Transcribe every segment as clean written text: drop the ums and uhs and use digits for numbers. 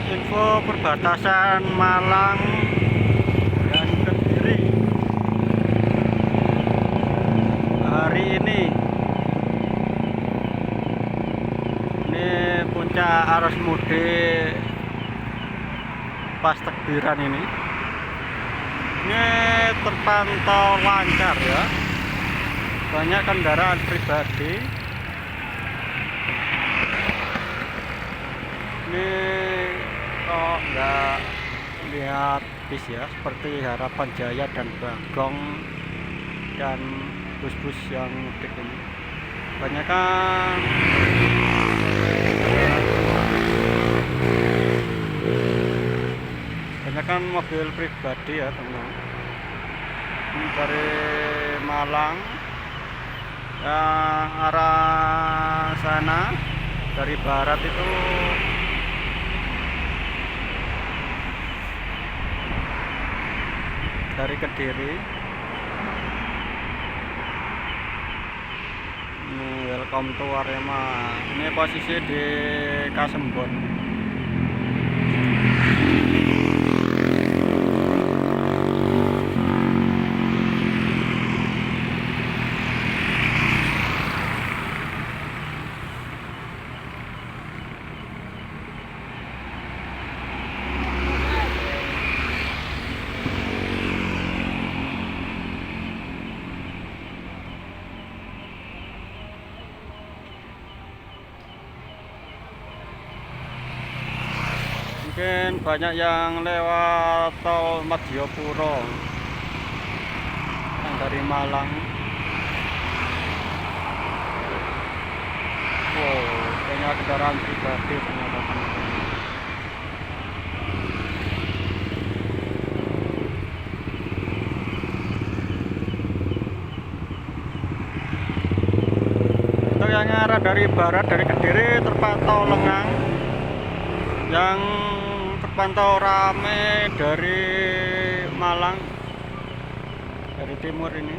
Info perbatasan Malang dan Kediri hari ini. Ini puncak arus mudik pas takbiran ini. Ini terpantau lancar ya. Banyak kendaraan pribadi. Ini kok nggak lihat bis ya, seperti Harapan Jaya dan Bagong dan bus-bus yang mudik ini. Banyakan mobil pribadi ya teman. Ini dari Malang yang arah sana, dari barat itu dari Kediri. Ini welcome to Arema. Ini posisi di Kasembon. Mungkin banyak yang lewat tol Madiopuro yang dari Malang. Wow, banyak kendaraan pribadi ternyata. Untuk yang arah dari barat, dari Kediri terpantau lengang. Yang terpantau rame dari Malang, dari timur ini.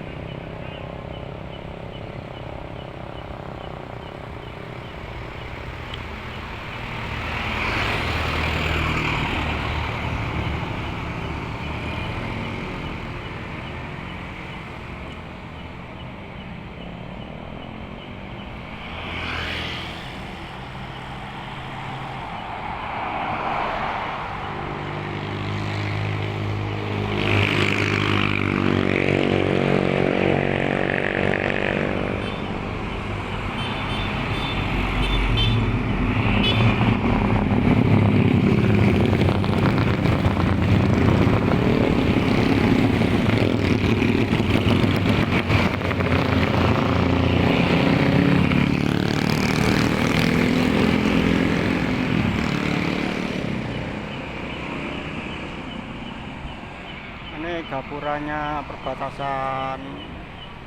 Ini gapuranya perbatasan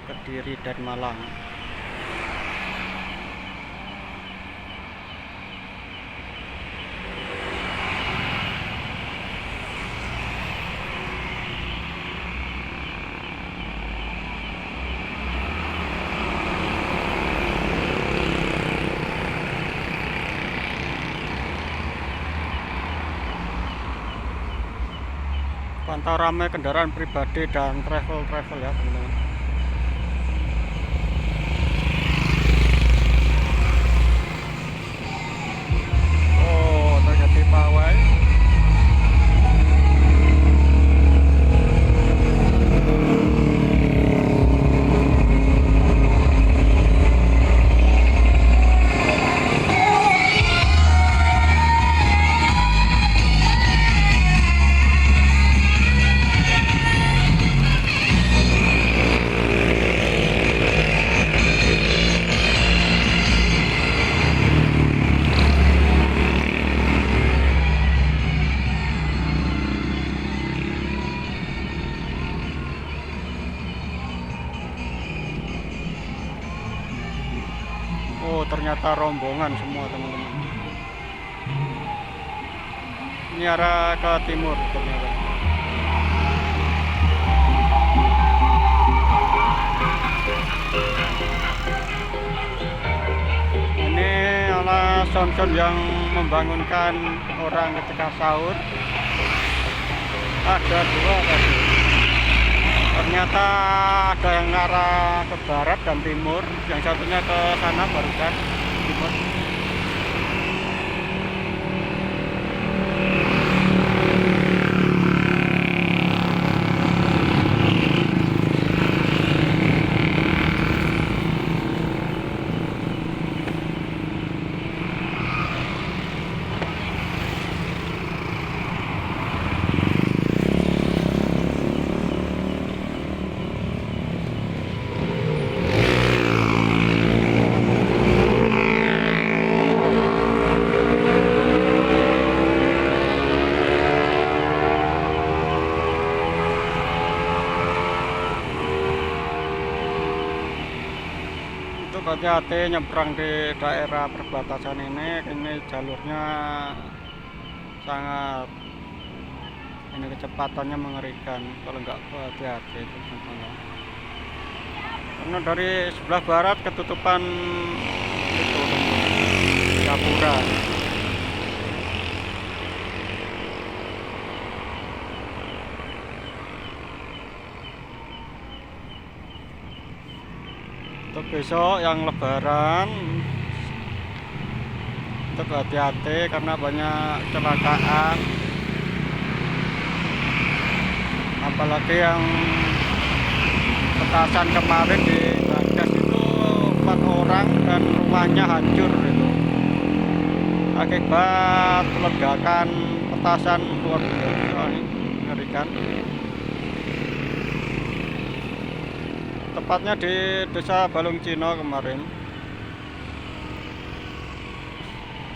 Kediri dan Malang. Pantau ramai kendaraan pribadi dan travel ya teman-teman. Oh, terjadi pawai. Oh, ternyata rombongan semua teman-teman. Ini arah ke timur ternyata. Ini alas sound-sound yang membangunkan orang ketika sahur. Ada dua tadi. Ternyata ada yang ngarah ke barat dan timur, yang satunya ke sana barusan timur. Untuk hati-hati nyebrang di daerah perbatasan ini jalurnya sangat kecepatannya mengerikan kalau nggak hati-hati itu contohnya. Karena dari sebelah barat ketutupan itu Japura. Untuk besok yang lebaran tetap hati-hati karena banyak kecelakaan, apalagi yang petasan kemarin di Bagas itu 4 orang dan rumahnya hancur itu akibat ledakan petasan luar biasa. Mengerikan. Tepatnya di Desa Balung Cino kemarin,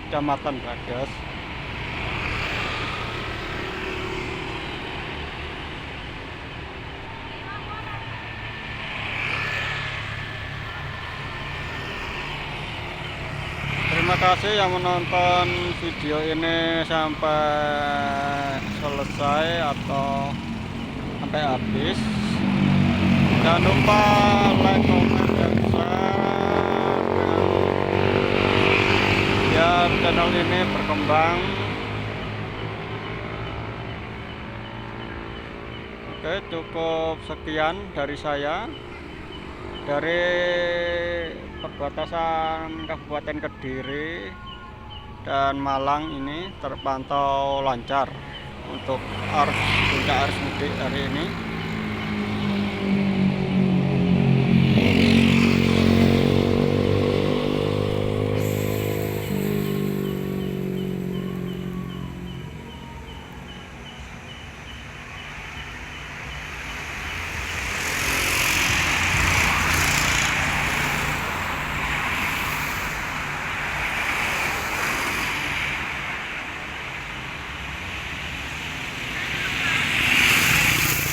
Kecamatan Bagas. Terima kasih yang menonton video ini sampai selesai atau sampai habis. Jangan lupa like, comment, dan share biar channel ini berkembang. Oke, cukup sekian dari saya dari perbatasan Kabupaten Kediri dan Malang. Ini terpantau lancar untuk puncak arus mudik hari ini.